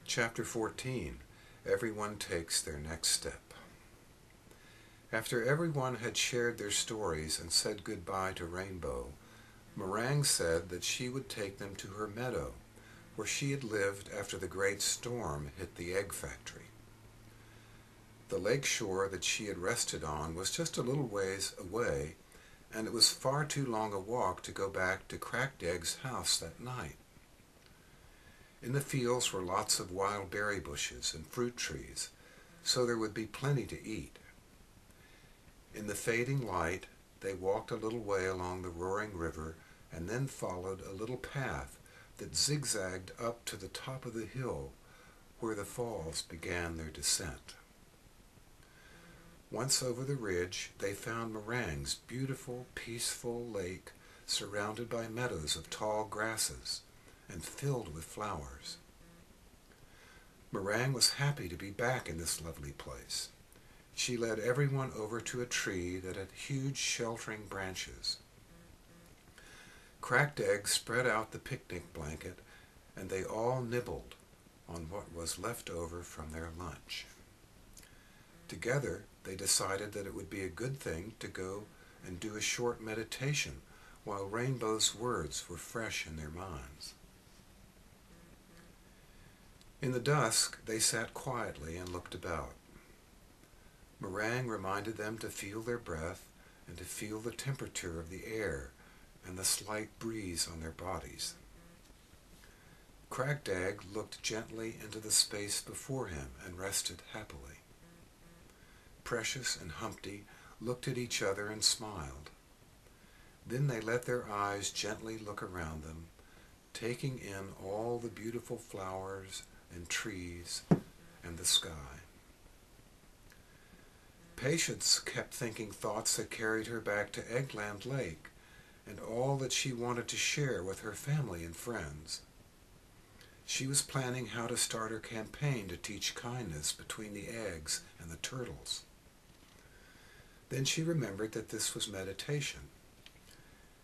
Chapter 14. Everyone Takes Their Next Step. After everyone had shared their stories and said goodbye to Rainbow, Meringue said that she would take them to her meadow, where she had lived after the great storm hit the egg factory. The lake shore that she had rested on was just a little ways away, and it was far too long a walk to go back to Cracked Egg's house that night. In the fields were lots of wild berry bushes and fruit trees, so there would be plenty to eat. In the fading light, they walked a little way along the roaring river and then followed a little path that zigzagged up to the top of the hill where the falls began their descent. Once over the ridge, they found Meringue's beautiful, peaceful lake surrounded by meadows of tall grasses and filled with flowers. Meringue was happy to be back in this lovely place. She led everyone over to a tree that had huge sheltering branches. Cracked Egg spread out the picnic blanket, and they all nibbled on what was left over from their lunch. Together, they decided that it would be a good thing to go and do a short meditation while Rainbow's words were fresh in their minds. In the dusk, they sat quietly and looked about. Meringue reminded them to feel their breath and to feel the temperature of the air and the slight breeze on their bodies. Cracked Egg looked gently into the space before him and rested happily. Precious and Humpty looked at each other and smiled. Then they let their eyes gently look around them, taking in all the beautiful flowers and trees and the sky. Patience kept thinking thoughts that carried her back to Eggland Lake and all that she wanted to share with her family and friends. She was planning how to start her campaign to teach kindness between the eggs and the turtles. Then she remembered that this was meditation.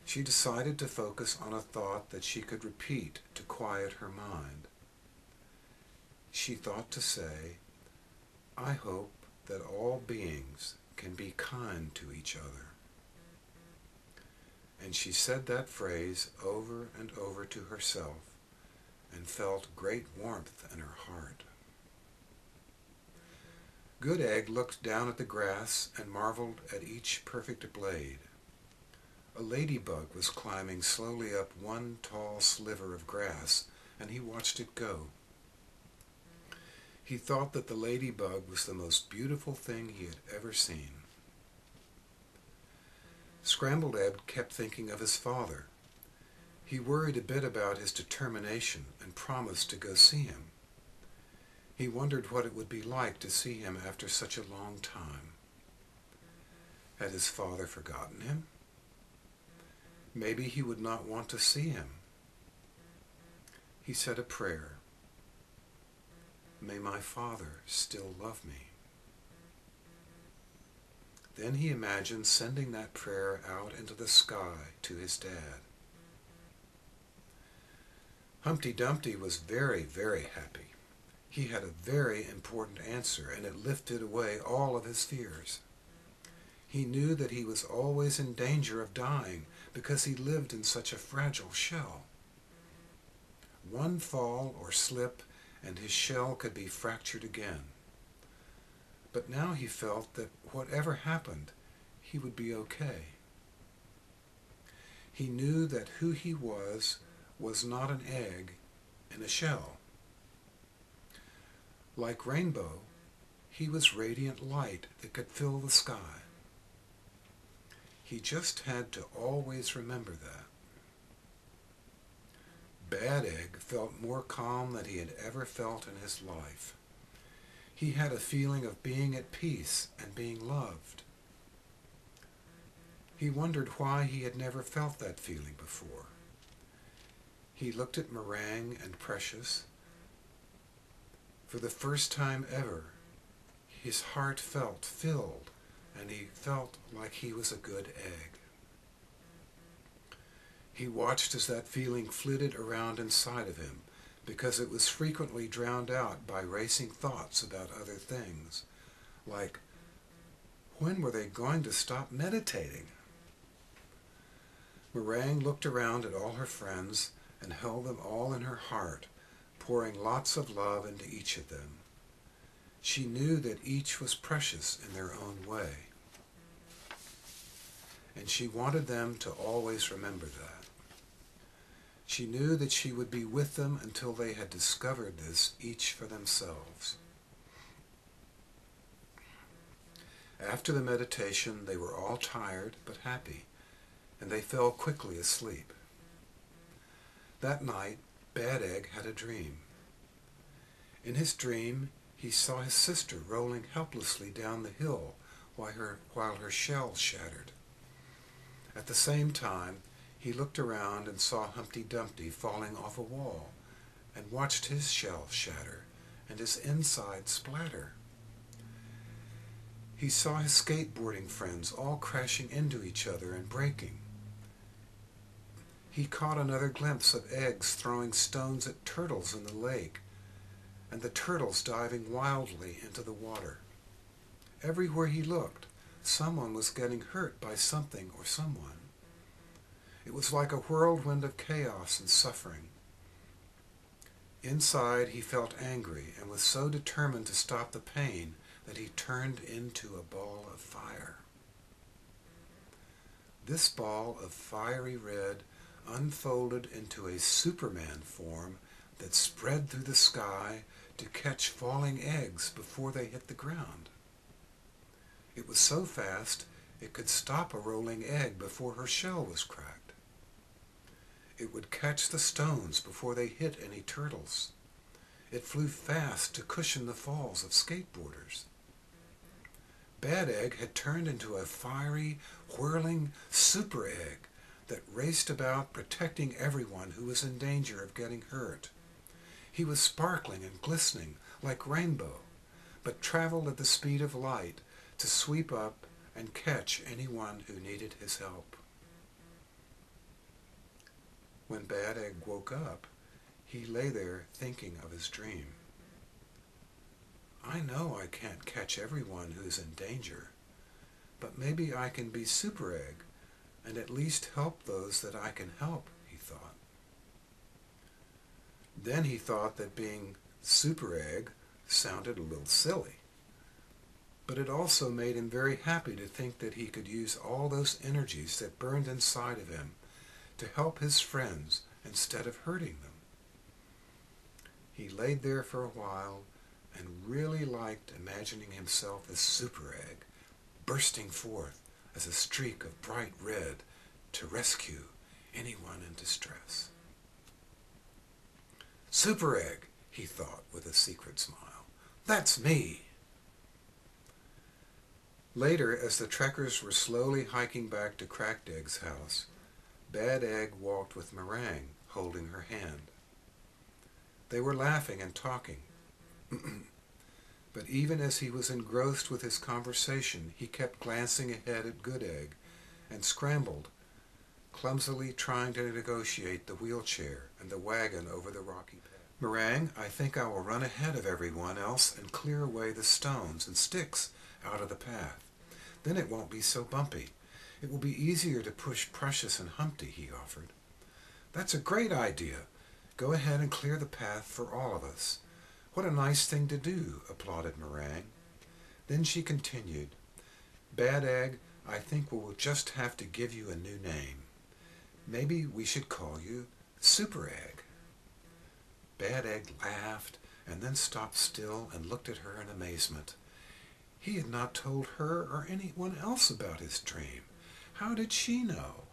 She decided to focus on a thought that she could repeat to quiet her mind. She thought to say, "I hope that all beings can be kind to each other." And she said that phrase over and over to herself and felt great warmth in her heart. Good Egg looked down at the grass and marveled at each perfect blade. A ladybug was climbing slowly up one tall sliver of grass, and he watched it go. He thought that the ladybug was the most beautiful thing he had ever seen. Scrambled Egg kept thinking of his father. He worried a bit about his determination and promised to go see him. He wondered what it would be like to see him after such a long time. Had his father forgotten him? Maybe he would not want to see him. He said a prayer. "May my father still love me." Then he imagined sending that prayer out into the sky to his dad. Humpty Dumpty was very, very happy. He had a very important answer, and it lifted away all of his fears. He knew that he was always in danger of dying because he lived in such a fragile shell. One fall or slip and his shell could be fractured again. But now he felt that whatever happened, he would be okay. He knew that who he was not an egg in a shell. Like Rainbow, he was radiant light that could fill the sky. He just had to always remember that. Bad Egg felt more calm than he had ever felt in his life. He had a feeling of being at peace and being loved. He wondered why he had never felt that feeling before. He looked at Meringue and Precious. For the first time ever, his heart felt filled, and he felt like he was a good egg. He watched as that feeling flitted around inside of him, because it was frequently drowned out by racing thoughts about other things, like, when were they going to stop meditating? Meringue looked around at all her friends and held them all in her heart, pouring lots of love into each of them. She knew that each was precious in their own way, and she wanted them to always remember that. She knew that she would be with them until they had discovered this each for themselves. After the meditation, they were all tired but happy, and they fell quickly asleep. That night, Bad Egg had a dream. In his dream, he saw his sister rolling helplessly down the hill while her shell shattered. At the same time, he looked around and saw Humpty Dumpty falling off a wall and watched his shell shatter and his inside splatter. He saw his skateboarding friends all crashing into each other and breaking. He caught another glimpse of eggs throwing stones at turtles in the lake, and the turtles diving wildly into the water. Everywhere he looked, someone was getting hurt by something or someone. It was like a whirlwind of chaos and suffering. Inside, he felt angry and was so determined to stop the pain that he turned into a ball of fire. This ball of fiery red unfolded into a Superman form that spread through the sky to catch falling eggs before they hit the ground. It was so fast it could stop a rolling egg before her shell was cracked. It would catch the stones before they hit any turtles. It flew fast to cushion the falls of skateboarders. Bad Egg had turned into a fiery, whirling super egg that raced about protecting everyone who was in danger of getting hurt. He was sparkling and glistening like rainbow, but traveled at the speed of light to sweep up and catch anyone who needed his help. When Bad Egg woke up, he lay there thinking of his dream. I know I can't catch everyone who's in danger, but maybe I can be Super Egg and at least help those that I can help, he thought. Then he thought that being Super Egg sounded a little silly, but it also made him very happy to think that he could use all those energies that burned inside of him to help his friends instead of hurting them. He laid there for a while and really liked imagining himself as Super Egg, bursting forth as a streak of bright red to rescue anyone in distress. Super Egg, he thought with a secret smile. That's me! Later, as the trekkers were slowly hiking back to Cracked Egg's house, Bad Egg walked with Meringue, holding her hand. They were laughing and talking. But even as he was engrossed with his conversation, he kept glancing ahead at Good Egg and scrambled, clumsily trying to negotiate the wheelchair and the wagon over the rocky path. Meringue, I think I will run ahead of everyone else and clear away the stones and sticks out of the path. Then it won't be so bumpy. It will be easier to push Precious and Humpty, he offered. That's a great idea. Go ahead and clear the path for all of us. What a nice thing to do, applauded Meringue. Then she continued, Bad Egg, I think we will just have to give you a new name. Maybe we should call you Super Egg. Bad Egg laughed and then stopped still and looked at her in amazement. He had not told her or anyone else about his dream. How did she know?